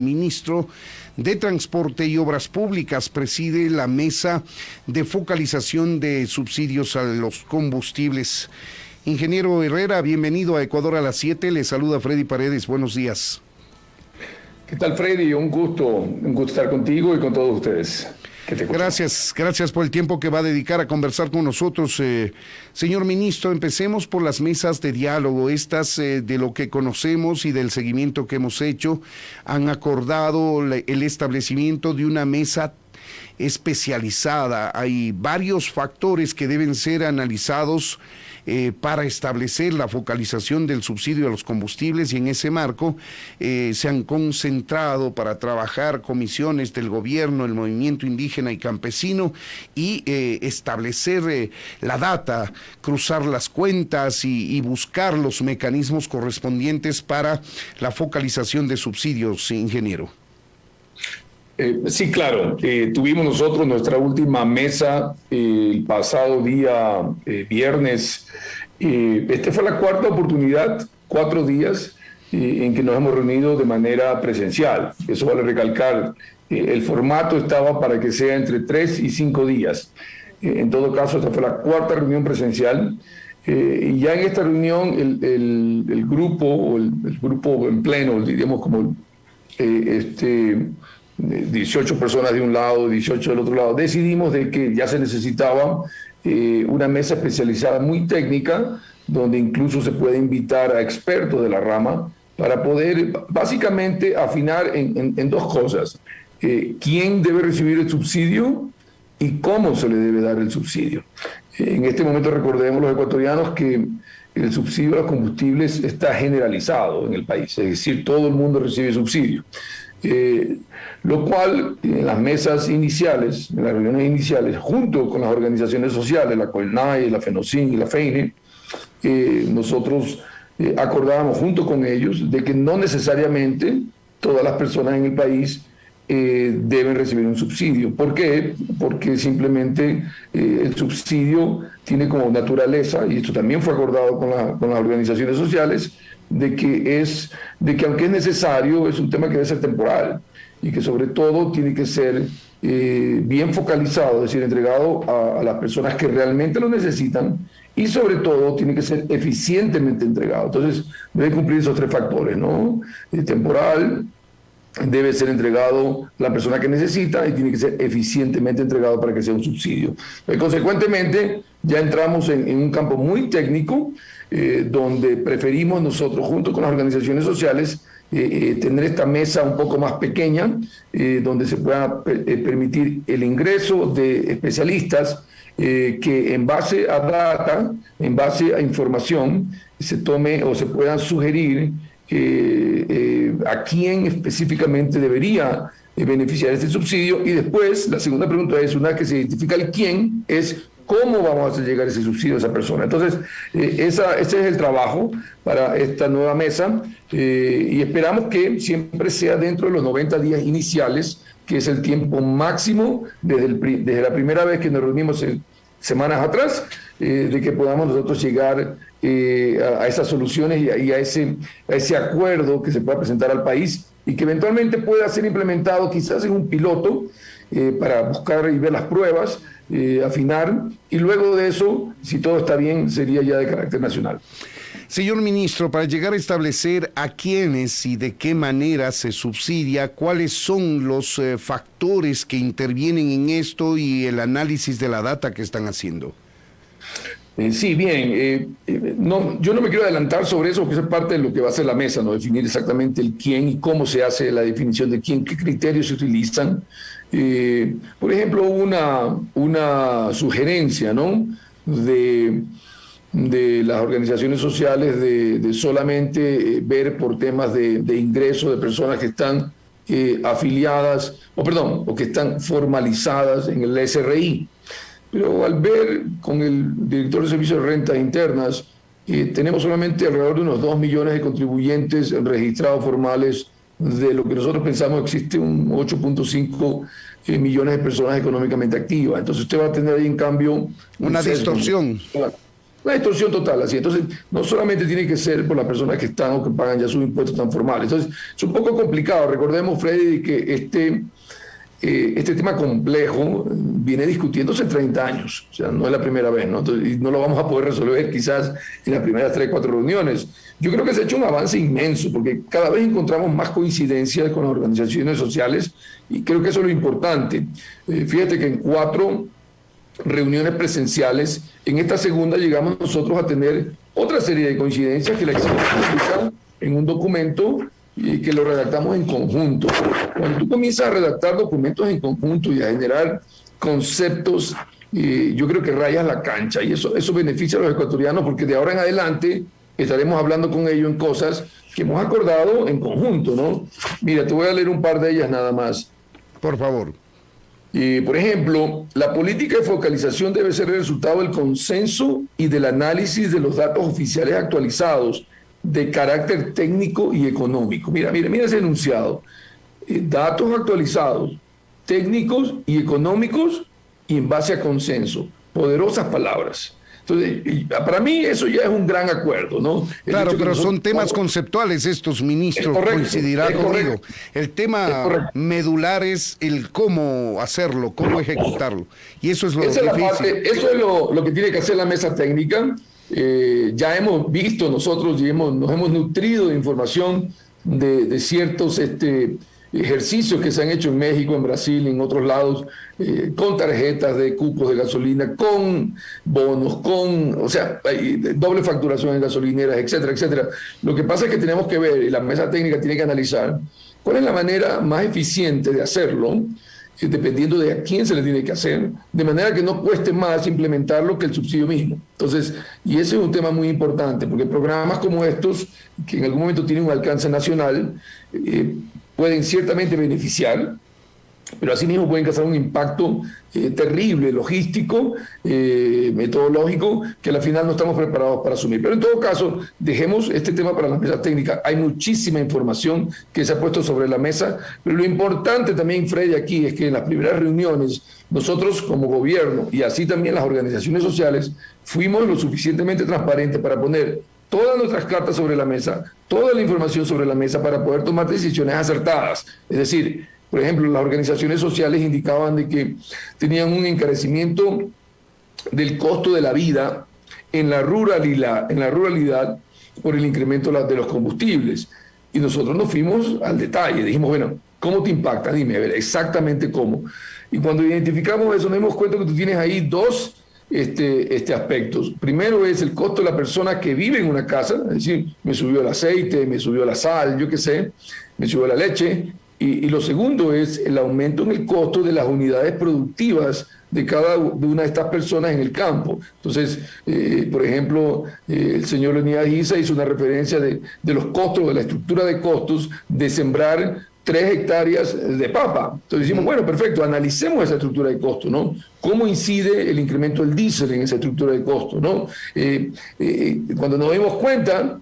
Ministro de Transporte y Obras Públicas preside la mesa de focalización de subsidios a los combustibles. Ingeniero Herrera, bienvenido a Ecuador a las 7. Le saluda Freddy Paredes. Buenos días. ¿Qué tal, Freddy? Un gusto estar contigo y con todos ustedes. Gracias por el tiempo que va a dedicar a conversar con nosotros. Señor ministro, empecemos por las mesas de diálogo. Estas, de lo que conocemos y del seguimiento que hemos hecho, han acordado el establecimiento de una mesa especializada. Hay varios factores que deben ser analizados para establecer la focalización del subsidio a los combustibles, y en ese marco se han concentrado para trabajar comisiones del gobierno, el movimiento indígena y campesino, y establecer la data, cruzar las cuentas y buscar los mecanismos correspondientes para la focalización de subsidios, ingeniero. Sí, claro. Tuvimos nosotros nuestra última mesa el pasado día viernes. Esta fue la cuarta oportunidad, 4 días, en que nos hemos reunido de manera presencial. Eso vale recalcar. El formato estaba para que sea entre 3 y 5 días. En todo caso, esta fue la cuarta reunión presencial. Y ya en esta reunión el grupo, o el grupo en pleno, diríamos como 18 personas de un lado, 18 del otro lado, decidimos de que ya se necesitaba una mesa especializada muy técnica, donde incluso se puede invitar a expertos de la rama para poder básicamente afinar en 2 cosas. ¿Quién debe recibir el subsidio y cómo se le debe dar el subsidio? En este momento recordemos los ecuatorianos que el subsidio a los combustibles está generalizado en el país, es decir, todo el mundo recibe subsidio. Lo cual en las mesas iniciales, en las reuniones iniciales, junto con las organizaciones sociales, la COLNAE, la FENOCIN y la FEINE, nosotros acordábamos junto con ellos de que no necesariamente todas las personas en el país deben recibir un subsidio. ¿Por qué? Porque simplemente el subsidio tiene como naturaleza, y esto también fue acordado con las organizaciones sociales, de que aunque es necesario, es un tema que debe ser temporal y que sobre todo tiene que ser bien focalizado, es decir, entregado a las personas que realmente lo necesitan, y sobre todo tiene que ser eficientemente entregado. Entonces debe cumplir esos 3 factores, ¿no? Temporal, debe ser entregado a la persona que necesita, y tiene que ser eficientemente entregado para que sea un subsidio. Consecuentemente, ya entramos en un campo muy técnico, donde preferimos nosotros, junto con las organizaciones sociales, tener esta mesa un poco más pequeña, donde se pueda permitir el ingreso de especialistas que en base a data, en base a información, se tome o se puedan sugerir a quién específicamente debería beneficiar este subsidio. Y después, la segunda pregunta es, una vez que se identifica el quién, es cómo vamos a hacer llegar ese subsidio a esa persona. Entonces, ese es el trabajo para esta nueva mesa, y esperamos que siempre sea dentro de los 90 días iniciales, que es el tiempo máximo desde la primera vez que nos reunimos semanas atrás, de que podamos nosotros llegar a esas soluciones y a ese acuerdo que se pueda presentar al país, y que eventualmente pueda ser implementado quizás en un piloto para buscar y ver las pruebas, afinar, y luego de eso, si todo está bien, sería ya de carácter nacional. Señor ministro, para llegar a establecer a quiénes y de qué manera se subsidia, ¿cuáles son los factores que intervienen en esto y el análisis de la data que están haciendo? Sí, bien. Yo no me quiero adelantar sobre eso, porque es parte de lo que va a ser la mesa, ¿no? Definir exactamente el quién y cómo se hace la definición de quién, qué criterios se utilizan. Por ejemplo, una sugerencia, ¿no?, de las organizaciones sociales de solamente ver por temas de ingreso de personas que están afiliadas, o que están formalizadas en el SRI. Pero al ver con el director de Servicios de Rentas Internas, tenemos solamente alrededor de unos 2 millones de contribuyentes registrados formales, de lo que nosotros pensamos existe un 8.5 millones de personas económicamente activas. Entonces usted va a tener ahí en cambio una distorsión. Una distorsión total, así. Entonces, no solamente tiene que ser por las personas que están o que pagan ya sus impuestos tan formales. Entonces, es un poco complicado. Recordemos, Freddy, que este tema complejo viene discutiéndose 30 años, o sea, no es la primera vez, ¿no? Entonces, y no lo vamos a poder resolver quizás en las primeras 3, 4 reuniones. Yo creo que se ha hecho un avance inmenso, porque cada vez encontramos más coincidencias con las organizaciones sociales, y creo que eso es lo importante. Fíjate que en 4 reuniones presenciales, en esta segunda llegamos nosotros a tener otra serie de coincidencias que la hicimos pública en un documento y que lo redactamos en conjunto. Cuando tú comienzas a redactar documentos en conjunto y a generar conceptos, yo creo que rayas la cancha, y eso beneficia a los ecuatorianos, porque de ahora en adelante estaremos hablando con ellos en cosas que hemos acordado en conjunto, ¿no? Mira, te voy a leer un par de ellas nada más. Por favor. Por ejemplo, la política de focalización debe ser el resultado del consenso y del análisis de los datos oficiales actualizados de carácter técnico y económico. Mira ese enunciado. Datos actualizados, técnicos y económicos, y en base a consenso. Poderosas palabras. Entonces, para mí eso ya es un gran acuerdo, ¿no? Claro, pero son temas conceptuales estos, ministros, coincidirá conmigo. El tema medular es el cómo hacerlo, cómo ejecutarlo. Y eso es lo difícil. Eso es lo que tiene que hacer la mesa técnica. Ya hemos visto nosotros y nos hemos nutrido de información de ciertos ejercicios que se han hecho en México, en Brasil, en otros lados, con tarjetas de cupos de gasolina, con bonos, o sea, hay doble facturación en gasolineras, etcétera, etcétera. Lo que pasa es que tenemos que ver, y la mesa técnica tiene que analizar, cuál es la manera más eficiente de hacerlo, dependiendo de a quién se le tiene que hacer, de manera que no cueste más implementarlo que el subsidio mismo. Entonces, y ese es un tema muy importante, porque programas como estos, que en algún momento tienen un alcance nacional, pueden ciertamente beneficiar, pero asimismo pueden causar un impacto terrible, logístico, metodológico, que al final no estamos preparados para asumir. Pero en todo caso, dejemos este tema para la mesa técnica. Hay muchísima información que se ha puesto sobre la mesa, pero lo importante también, Freddy, aquí es que en las primeras reuniones, nosotros como gobierno y así también las organizaciones sociales, fuimos lo suficientemente transparentes para poner todas nuestras cartas sobre la mesa, toda la información sobre la mesa para poder tomar decisiones acertadas. Es decir, por ejemplo, las organizaciones sociales indicaban de que tenían un encarecimiento del costo de la vida en la ruralidad por el incremento de los combustibles. Y nosotros nos fuimos al detalle, dijimos, bueno, ¿cómo te impacta? Dime, a ver, exactamente cómo. Y cuando identificamos eso, nos dimos cuenta que tú tienes ahí dos aspectos. Primero es el costo de la persona que vive en una casa, es decir, me subió el aceite, me subió la sal, yo qué sé, me subió la leche. Y lo segundo es el aumento en el costo de las unidades productivas de cada una de estas personas en el campo. Entonces, por ejemplo, el señor Leonidas Giza hizo una referencia de los costos, de la estructura de costos de sembrar 3 hectáreas de papa. Entonces decimos, bueno, perfecto, analicemos esa estructura de costo, ¿no? ¿Cómo incide el incremento del diésel en esa estructura de costo, ¿no? Cuando nos dimos cuenta,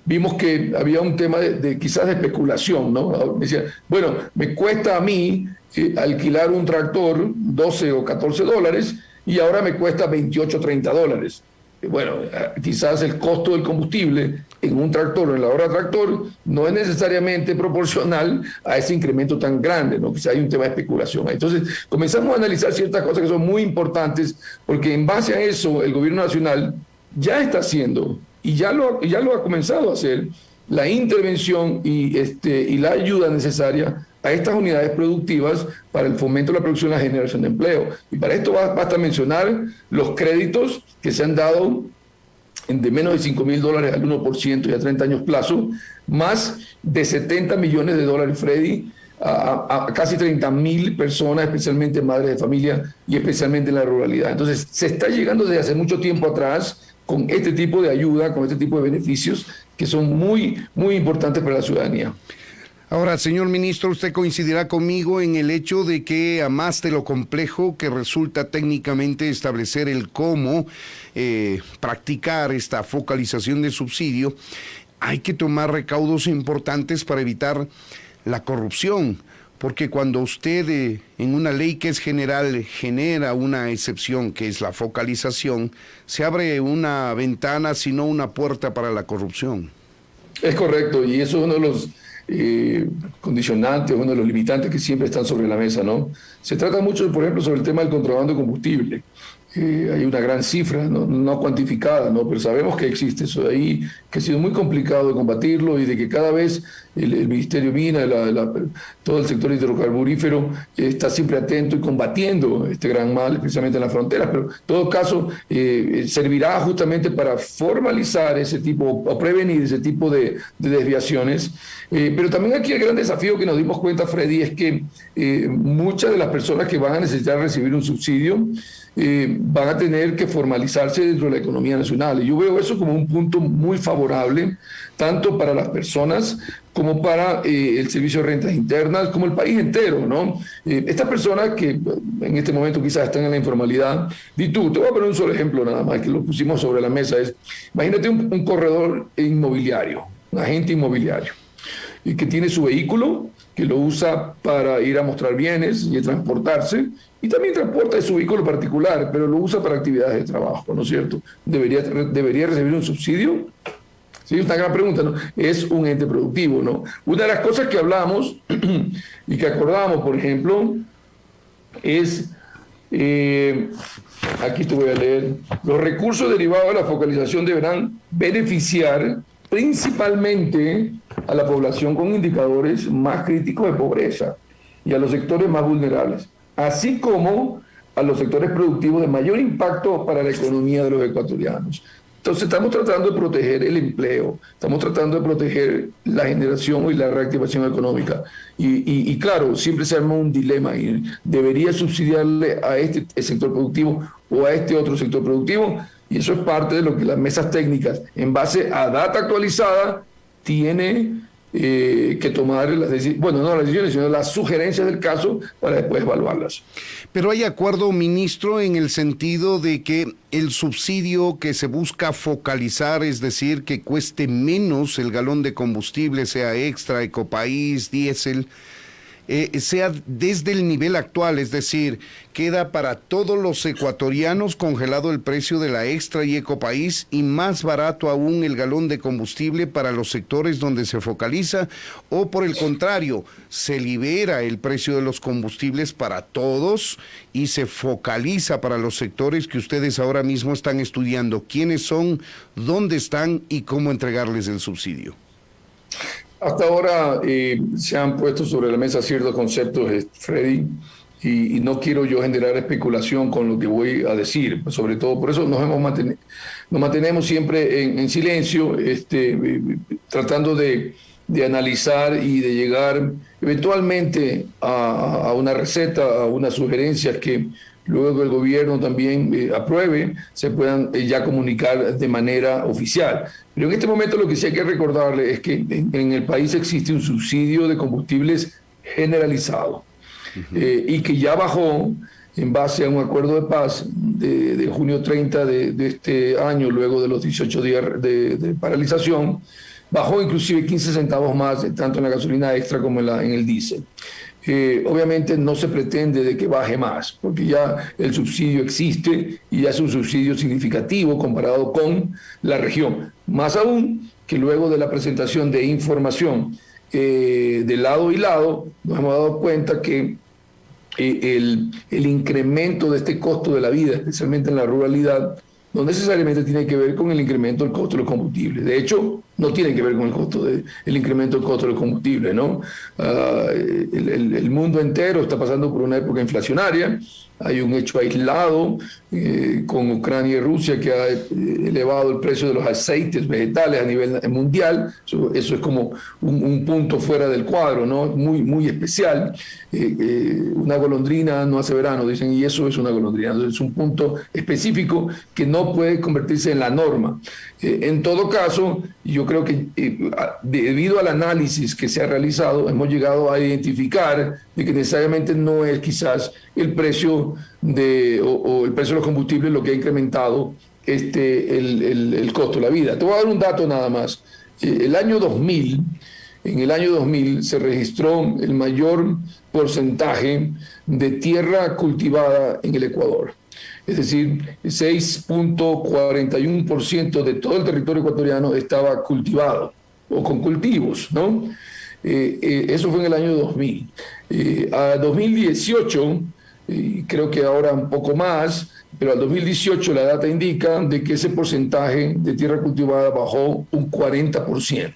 vimos que había un tema quizás de especulación, ¿no? Me decía, bueno, me cuesta a mí alquilar un tractor 12 o 14 dólares y ahora me cuesta 28 o 30 dólares. Bueno, quizás el costo del combustible en un tractor o en la hora tractor no es necesariamente proporcional a ese incremento tan grande, ¿no? Quizás hay un tema de especulación. Entonces comenzamos a analizar ciertas cosas que son muy importantes, porque en base a eso el gobierno nacional ya está haciendo y ya lo ha comenzado a hacer la intervención y la ayuda necesaria a estas unidades productivas para el fomento de la producción y la generación de empleo. Y para esto basta mencionar los créditos que se han dado de menos de $5,000 al 1% y a 30 años plazo, más de 70 millones de dólares, Freddy, a casi 30,000 personas, especialmente madres de familia y especialmente en la ruralidad. Entonces, se está llegando desde hace mucho tiempo atrás con este tipo de ayuda, con este tipo de beneficios que son muy, muy importantes para la ciudadanía. Ahora, señor ministro, usted coincidirá conmigo en el hecho de que, a más de lo complejo que resulta técnicamente establecer el cómo practicar esta focalización de subsidio, hay que tomar recaudos importantes para evitar la corrupción, Porque cuando usted en una ley que es general genera una excepción que es la focalización, se abre una ventana, sino una puerta para la corrupción. Es correcto, y eso es uno de los condicionantes, uno de los limitantes que siempre están sobre la mesa, ¿no? Se trata mucho, por ejemplo, sobre el tema del contrabando de combustible. Hay una gran cifra, no cuantificada, ¿no? Pero sabemos que existe eso de ahí, que ha sido muy complicado de combatirlo y de que cada vez el Ministerio de Minas, todo el sector hidrocarburífero está siempre atento y combatiendo este gran mal, especialmente en las fronteras, pero en todo caso servirá justamente para formalizar ese tipo o prevenir ese tipo de desviaciones. Pero también aquí el gran desafío que nos dimos cuenta, Freddy, es que muchas de las personas que van a necesitar recibir un subsidio van a tener que formalizarse dentro de la economía nacional. Y yo veo eso como un punto muy favorable, tanto para las personas como para el Servicio de Rentas Internas, como el país entero, ¿no? Estas personas que en este momento quizás están en la informalidad, te voy a poner un solo ejemplo nada más, que lo pusimos sobre la mesa, imagínate un corredor inmobiliario, un agente inmobiliario, y que tiene su vehículo, que lo usa para ir a mostrar bienes y transportarse, y también transporta su vehículo particular, pero lo usa para actividades de trabajo, ¿no es cierto? ¿Debería recibir un subsidio? Sí, es una gran pregunta, ¿no? Es un ente productivo, ¿no? Una de las cosas que hablamos y que acordamos, por ejemplo, es, aquí te voy a leer, los recursos derivados de la focalización deberán beneficiar principalmente a la población con indicadores más críticos de pobreza y a los sectores más vulnerables, así como a los sectores productivos de mayor impacto para la economía de los ecuatorianos. Entonces estamos tratando de proteger el empleo, estamos tratando de proteger la generación y la reactivación económica. Y claro, siempre se arma un dilema y debería subsidiarle a este sector productivo o a este otro sector productivo, y eso es parte de lo que las mesas técnicas, en base a data actualizada, tiene que tomar las decisiones, bueno, no las decisiones, sino las sugerencias del caso para después evaluarlas. Pero hay acuerdo, ministro, en el sentido de que el subsidio que se busca focalizar, es decir, que cueste menos el galón de combustible, sea extra, ecopaís, diésel, sea desde el nivel actual, es decir, queda para todos los ecuatorianos congelado el precio de la extra y ecopaís y más barato aún el galón de combustible para los sectores donde se focaliza, o por el contrario, se libera el precio de los combustibles para todos y se focaliza para los sectores que ustedes ahora mismo están estudiando. ¿Quiénes son, dónde están y cómo entregarles el subsidio? Hasta ahora se han puesto sobre la mesa ciertos conceptos, Freddy, y no quiero yo generar especulación con lo que voy a decir, sobre todo por eso nos mantenemos siempre en silencio, tratando de analizar y de llegar eventualmente a una receta, a unas sugerencias que luego el gobierno también apruebe, se puedan ya comunicar de manera oficial. Pero en este momento lo que sí hay que recordarle es que en el país existe un subsidio de combustibles generalizado y que ya bajó en base a un acuerdo de paz de junio 30 de este año, luego de los 18 días de paralización, bajó inclusive 15 centavos más, tanto en la gasolina extra como en el diésel. Obviamente no se pretende de que baje más, porque ya el subsidio existe y ya es un subsidio significativo comparado con la región. Más aún que luego de la presentación de información de lado y lado, nos hemos dado cuenta que el incremento de este costo de la vida, especialmente en la ruralidad, no necesariamente tiene que ver con el incremento del costo de los combustibles. De hecho, no tiene que ver con el incremento del costo del combustible, ¿no? El mundo entero está pasando por una época inflacionaria. Hay un hecho aislado con Ucrania y Rusia que ha elevado el precio de los aceites vegetales a nivel mundial. Eso es como un punto fuera del cuadro, ¿no? Muy, muy especial. Una golondrina no hace verano, dicen, y eso es una golondrina. Entonces, es un punto específico que no puede convertirse en la norma. En todo caso, yo creo que debido al análisis que se ha realizado, hemos llegado a identificar de que necesariamente no es quizás el precio o el precio de los combustibles lo que ha incrementado el costo de la vida. Te voy a dar un dato nada más. El año 2000, en el año 2000 se registró el mayor porcentaje de tierra cultivada en el Ecuador. Es decir, 6.41% de todo el territorio ecuatoriano estaba cultivado o con cultivos, ¿no? Eso fue en el año 2000. A 2018, creo que ahora un poco más, pero al 2018 la data indica de que ese porcentaje de tierra cultivada bajó un 40%.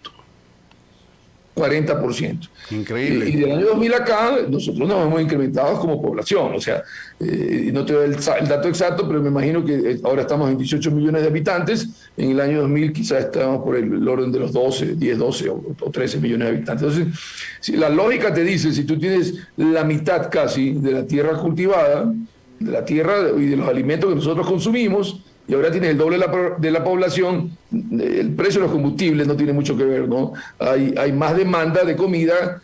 40%. Increíble. Y del año 2000 acá, nosotros nos hemos incrementado como población. O sea, no te doy el dato exacto, pero me imagino que ahora estamos en 18 millones de habitantes. En el año 2000 quizás estábamos por el orden de los 10, 12 o 13 millones de habitantes. Entonces, si la lógica te dice, si tú tienes la mitad casi de la tierra cultivada, de la tierra y de los alimentos que nosotros consumimos, y ahora tienes el doble de la población, el precio de los combustibles no tiene mucho que ver, ¿no? Hay más demanda de comida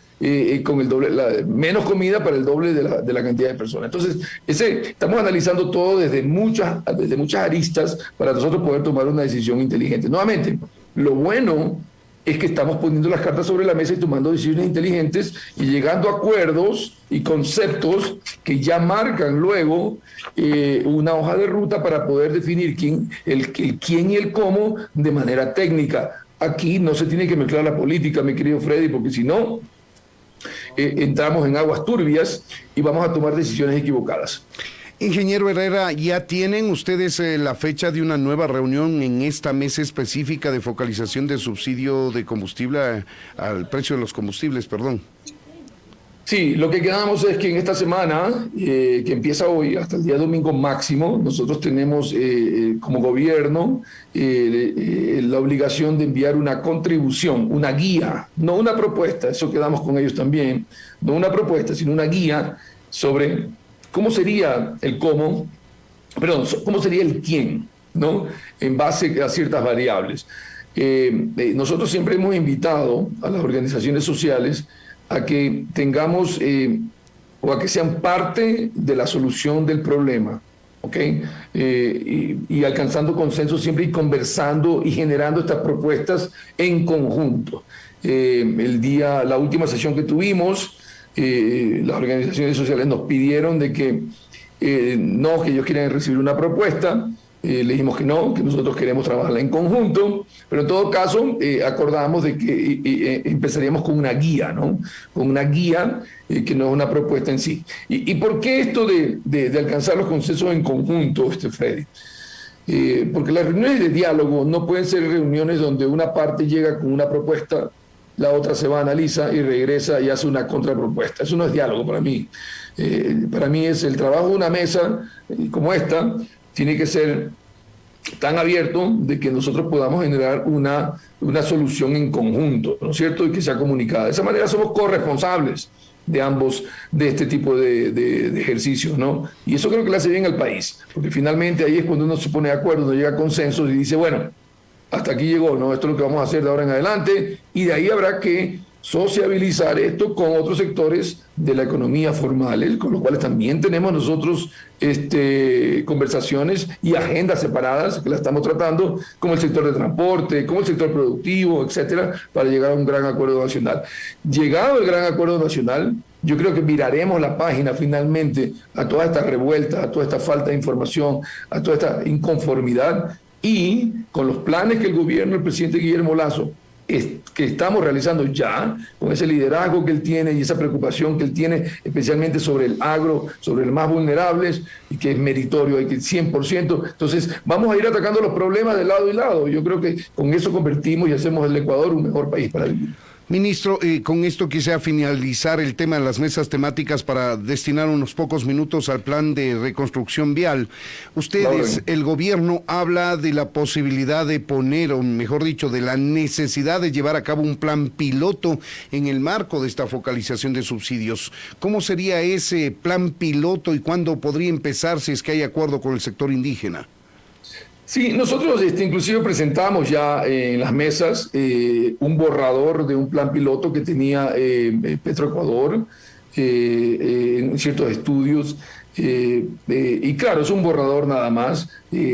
con el doble, menos comida para el doble de la cantidad de personas. Entonces, estamos analizando todo desde muchas aristas para nosotros poder tomar una decisión inteligente. Nuevamente, lo bueno es que estamos poniendo las cartas sobre la mesa y tomando decisiones inteligentes y llegando a acuerdos y conceptos que ya marcan luego una hoja de ruta para poder definir el quién y el cómo de manera técnica. Aquí no se tiene que mezclar la política, mi querido Freddy, porque si no, entramos en aguas turbias y vamos a tomar decisiones equivocadas. Ingeniero Herrera, ¿ya tienen ustedes la fecha de una nueva reunión en esta mesa específica de focalización de subsidio de combustible al precio de los combustibles, perdón? Sí, lo que quedamos es que en esta semana, que empieza hoy hasta el día domingo máximo, nosotros tenemos como gobierno la obligación de enviar una contribución, una guía, no una propuesta, eso quedamos con ellos también, no una propuesta, sino una guía sobre cómo sería el cómo, perdón, cómo sería el quién, ¿no? En base a ciertas variables. Nosotros siempre hemos invitado a las organizaciones sociales a que tengamos o a que sean parte de la solución del problema, ¿ok? Y alcanzando consenso siempre y conversando y generando estas propuestas en conjunto. La última sesión que tuvimos, las organizaciones sociales nos pidieron de que no, que ellos quieren recibir una propuesta. Le dijimos que no, que nosotros queremos trabajarla en conjunto, pero en todo caso acordamos de que empezaríamos con una guía, ¿no? Con una guía que no es una propuesta en sí. ¿Y por qué esto de alcanzar los consensos en conjunto, Freddy? Porque las reuniones de diálogo no pueden ser reuniones donde una parte llega con una propuesta, la otra se va, analiza y regresa y hace una contrapropuesta. Eso no es diálogo para mí. Para mí es el trabajo de una mesa como esta, tiene que ser tan abierto de que nosotros podamos generar una solución en conjunto, ¿no es cierto? Y que sea comunicada. De esa manera somos corresponsables de ambos, de este tipo de ejercicios, ¿no? Y eso creo que le hace bien al país, porque finalmente ahí es cuando uno se pone de acuerdo, uno llega a consensos y dice, bueno, hasta aquí llegó, ¿no? Esto es lo que vamos a hacer de ahora en adelante, y de ahí habrá que sociabilizar esto con otros sectores de la economía formales, con los cuales también tenemos nosotros conversaciones y agendas separadas que las estamos tratando, como el sector de transporte, como el sector productivo, etcétera, para llegar a un gran acuerdo nacional. Llegado el gran acuerdo nacional, yo creo que miraremos la página finalmente a toda esta revuelta, a toda esta falta de información, a toda esta inconformidad, y con los planes que el gobierno del presidente Guillermo Lasso que estamos realizando ya, con ese liderazgo que él tiene y esa preocupación que él tiene, especialmente sobre el agro, sobre los más vulnerables, y que es meritorio, hay que 100%. Entonces, vamos a ir atacando los problemas de lado y lado. Yo creo que con eso convertimos y hacemos del Ecuador un mejor país para vivir. Ministro, con esto quisiera finalizar el tema de las mesas temáticas para destinar unos pocos minutos al plan de reconstrucción vial. Ustedes, el gobierno, habla de la posibilidad de poner, o mejor dicho, de la necesidad de llevar a cabo un plan piloto en el marco de esta focalización de subsidios. ¿Cómo sería ese plan piloto y cuándo podría empezar si es que hay acuerdo con el sector indígena? Sí, nosotros inclusive presentamos ya en las mesas un borrador de un plan piloto que tenía Petroecuador en ciertos estudios. Y claro, es un borrador nada más.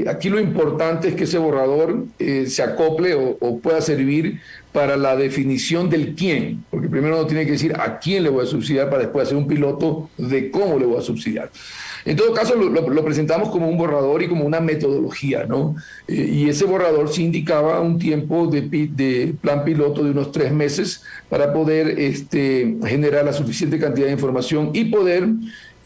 Aquí lo importante es que ese borrador se acople o pueda servir para la definición del quién, porque primero uno tiene que decir a quién le voy a subsidiar para después hacer un piloto de cómo le voy a subsidiar. En todo caso, lo presentamos como un borrador y como una metodología, ¿no? Y ese borrador sí indicaba un tiempo de plan piloto de unos 3 meses para poder generar la suficiente cantidad de información y poder,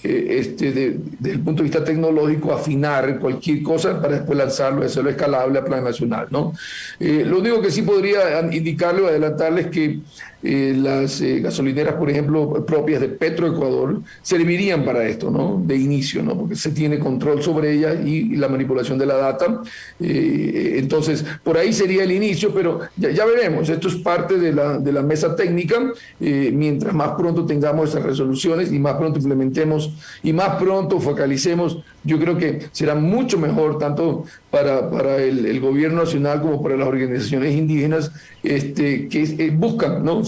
desde el punto de vista tecnológico, afinar cualquier cosa para después lanzarlo y hacerlo escalable a plan nacional, ¿no? Lo único que sí podría indicarle o adelantarles es que las gasolineras, por ejemplo, propias de Petroecuador, servirían para esto, ¿no? De inicio, ¿no? Porque se tiene control sobre ellas y la manipulación de la data. Entonces, por ahí sería el inicio, pero ya veremos. Esto es parte de la mesa técnica. Mientras más pronto tengamos esas resoluciones y más pronto implementemos y más pronto focalicemos, yo creo que será mucho mejor tanto para el gobierno nacional como para las organizaciones indígenas que buscan, ¿no?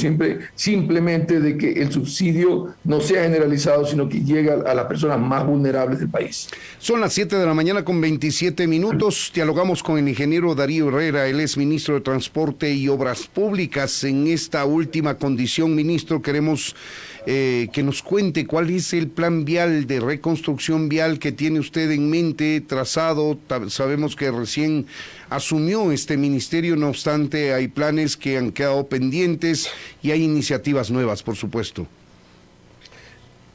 Simplemente de que el subsidio no sea generalizado, sino que llegue a las personas más vulnerables del país. Son las 7 de la mañana con 27 minutos. Dialogamos con el ingeniero Darío Herrera, él es ministro de Transporte y Obras Públicas. En esta última condición, ministro, queremos que nos cuente cuál es el plan vial de reconstrucción vial que tiene usted en mente, trazado. Sabemos que recién asumió este ministerio, no obstante hay planes que han quedado pendientes y hay iniciativas nuevas, por supuesto.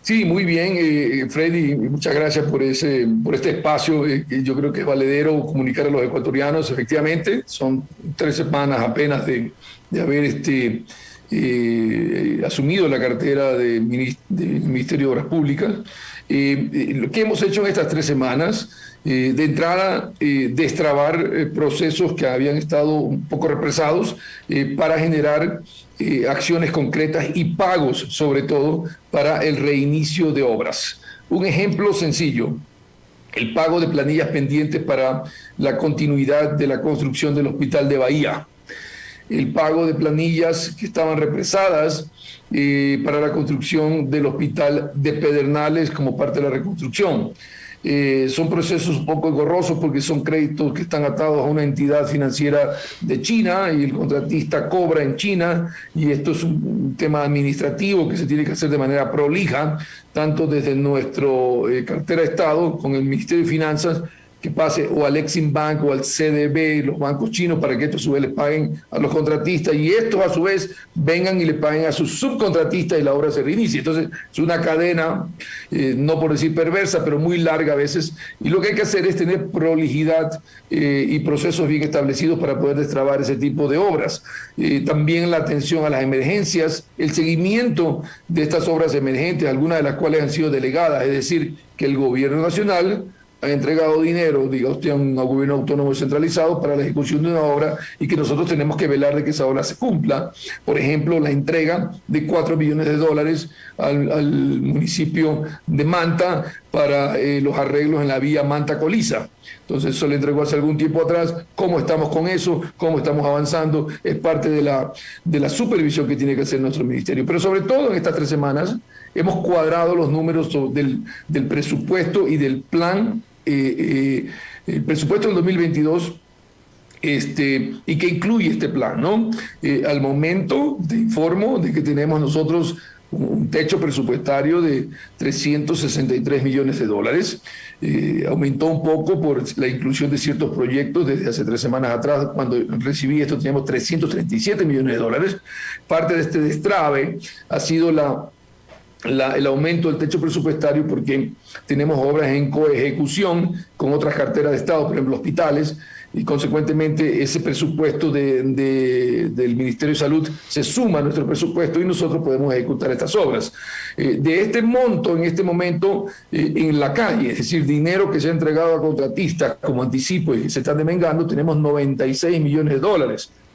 Sí, muy bien, Freddy, muchas gracias por este espacio. Yo creo que es valedero comunicar a los ecuatorianos. Efectivamente, son 3 semanas apenas de haber asumido la cartera del Ministerio de Obras Públicas. Lo que hemos hecho en estas 3 semanas, de entrada, destrabar procesos que habían estado un poco represados para generar acciones concretas y pagos, sobre todo, para el reinicio de obras. Un ejemplo sencillo: el pago de planillas pendientes para la continuidad de la construcción del Hospital de Bahía, el pago de planillas que estaban represadas para la construcción del Hospital de Pedernales como parte de la reconstrucción. Son procesos un poco engorrosos porque son créditos que están atados a una entidad financiera de China y el contratista cobra en China, y esto es un tema administrativo que se tiene que hacer de manera prolija, tanto desde nuestra cartera de Estado con el Ministerio de Finanzas, que pase o al Exim Bank o al CDB, los bancos chinos, para que estos a su vez les paguen a los contratistas y estos a su vez vengan y le paguen a sus subcontratistas y la obra se reinicie. Entonces es una cadena, no por decir perversa, pero muy larga a veces, y lo que hay que hacer es tener prolijidad y procesos bien establecidos para poder destrabar ese tipo de obras. También la atención a las emergencias, el seguimiento de estas obras emergentes, algunas de las cuales han sido delegadas, es decir, que el gobierno nacional ha entregado dinero, diga usted, a un gobierno autónomo descentralizado para la ejecución de una obra y que nosotros tenemos que velar de que esa obra se cumpla. Por ejemplo, la entrega de $4 millones al municipio de Manta para los arreglos en la vía Manta-Coliza. Entonces, eso le entregó hace algún tiempo atrás. ¿Cómo estamos con eso? ¿Cómo estamos avanzando? Es parte de la supervisión que tiene que hacer nuestro ministerio. Pero sobre todo en estas 3 semanas hemos cuadrado los números del presupuesto y del plan. El presupuesto del 2022 y que incluye este plan, ¿no? Al momento te informo de que tenemos nosotros un techo presupuestario de $363 millones. Aumentó un poco por la inclusión de ciertos proyectos desde hace 3 semanas atrás. Cuando recibí esto teníamos $337 millones. Parte de este destrave ha sido el aumento del techo presupuestario porque tenemos obras en coejecución con otras carteras de Estado, por ejemplo hospitales, y consecuentemente ese presupuesto del Ministerio de Salud se suma a nuestro presupuesto y nosotros podemos ejecutar estas obras. De este monto, en este momento, en la calle, es decir, dinero que se ha entregado a contratistas como anticipo y que se están demengando, tenemos $96 millones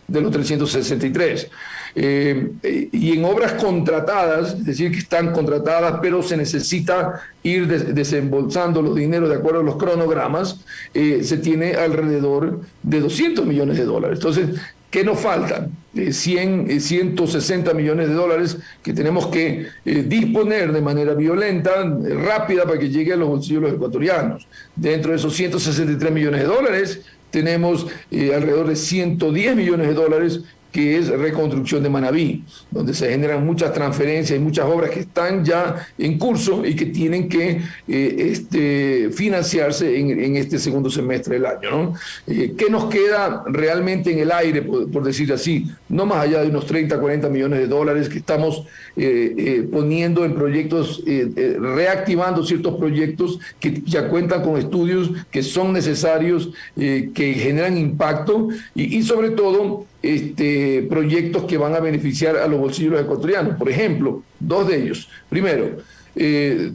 de los 363. Y en obras contratadas, es decir, que están contratadas, pero se necesita ir desembolsando los dineros de acuerdo a los cronogramas, se tiene alrededor de $200 millones. Entonces, ¿Qué nos faltan? 160 millones de dólares que tenemos que disponer de manera violenta, rápida, para que llegue a los bolsillos de los ecuatorianos. Dentro de esos 163 millones de dólares, tenemos alrededor de 110 millones de dólares que es reconstrucción de Manabí, donde se generan muchas transferencias y muchas obras que están ya en curso y que tienen que financiarse en este segundo semestre del año, ¿no? ¿Qué nos queda realmente en el aire, por decir así? No más allá de unos 30, 40 millones de dólares que estamos poniendo en proyectos, reactivando ciertos proyectos que ya cuentan con estudios que son necesarios, que generan impacto y sobre todo proyectos que van a beneficiar a los bolsillos de los ecuatorianos. Por ejemplo, dos de ellos. Primero,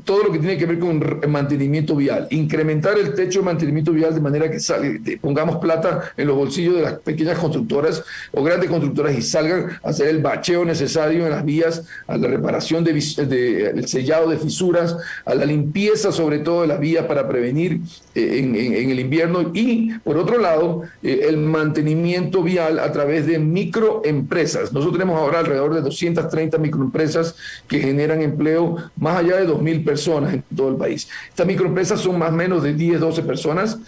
todo lo que tiene que ver con mantenimiento vial, incrementar el techo de mantenimiento vial de manera que pongamos plata en los bolsillos de las pequeñas constructoras o grandes constructoras y salgan a hacer el bacheo necesario en las vías, a la reparación el sellado de fisuras, a la limpieza sobre todo de las vías para prevenir en el invierno y por otro lado el mantenimiento vial a través de microempresas. Nosotros tenemos ahora alrededor de 230 microempresas que generan empleo más allá de 2.000 personas en todo el país. Estas microempresas son más o menos de 10, 12 personas,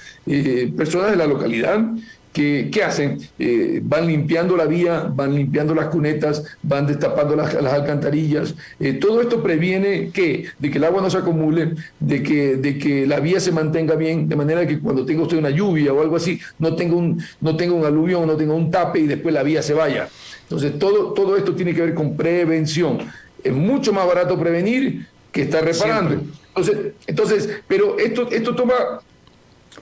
personas de la localidad, ¿qué hacen? Van limpiando la vía, van limpiando las cunetas, van destapando las alcantarillas. Todo esto previene de que el agua no se acumule, de que la vía se mantenga bien, de manera que cuando tenga usted una lluvia o algo así, no tenga un aluvión, no tenga un tape y después la vía se vaya. Entonces, todo esto tiene que ver con prevención. Es mucho más barato prevenir que estar reparando. Entonces, pero esto toma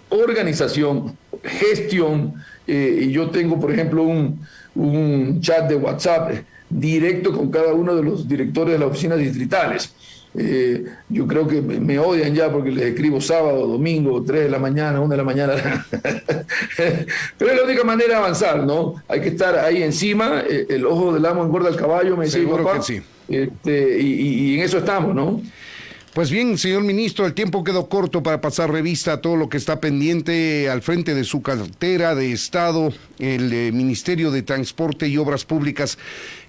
organización, gestión, y yo tengo, por ejemplo, un chat de WhatsApp directo con cada uno de los directores de las oficinas distritales. Yo creo que me odian ya porque les escribo sábado, domingo, 3 de la mañana, 1 de la mañana. Pero es la única manera de avanzar, ¿no? Hay que estar ahí encima, el ojo del amo engorda al caballo, me decía mi papá. Seguro que sí. Y en eso estamos, ¿no? Pues bien, señor ministro, el tiempo quedó corto para pasar revista a todo lo que está pendiente al frente de su cartera de Estado, el Ministerio de Transporte y Obras Públicas.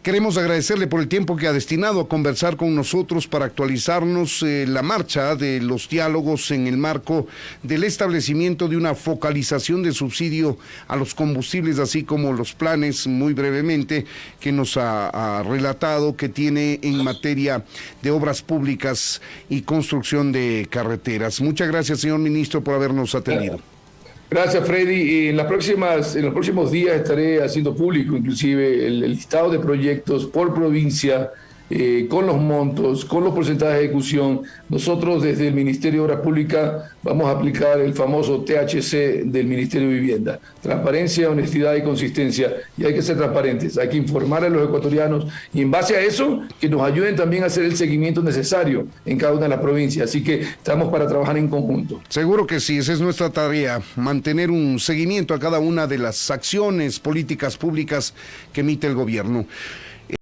Queremos agradecerle por el tiempo que ha destinado a conversar con nosotros para actualizarnos la marcha de los diálogos en el marco del establecimiento de una focalización de subsidio a los combustibles, así como los planes, muy brevemente, que nos ha relatado que tiene en materia de obras públicas y construcción de carreteras. Muchas gracias, señor ministro, por habernos atendido. Gracias, Freddy. En los próximos días estaré haciendo público inclusive el listado de proyectos por provincia, con los montos, con los porcentajes de ejecución. Nosotros desde el Ministerio de Obras Públicas vamos a aplicar el famoso THC del Ministerio de Vivienda. Transparencia, honestidad y consistencia. Y hay que ser transparentes, hay que informar a los ecuatorianos y en base a eso que nos ayuden también a hacer el seguimiento necesario en cada una de las provincias. Así que estamos para trabajar en conjunto. Seguro que sí, esa es nuestra tarea, mantener un seguimiento a cada una de las acciones políticas públicas que emite el gobierno.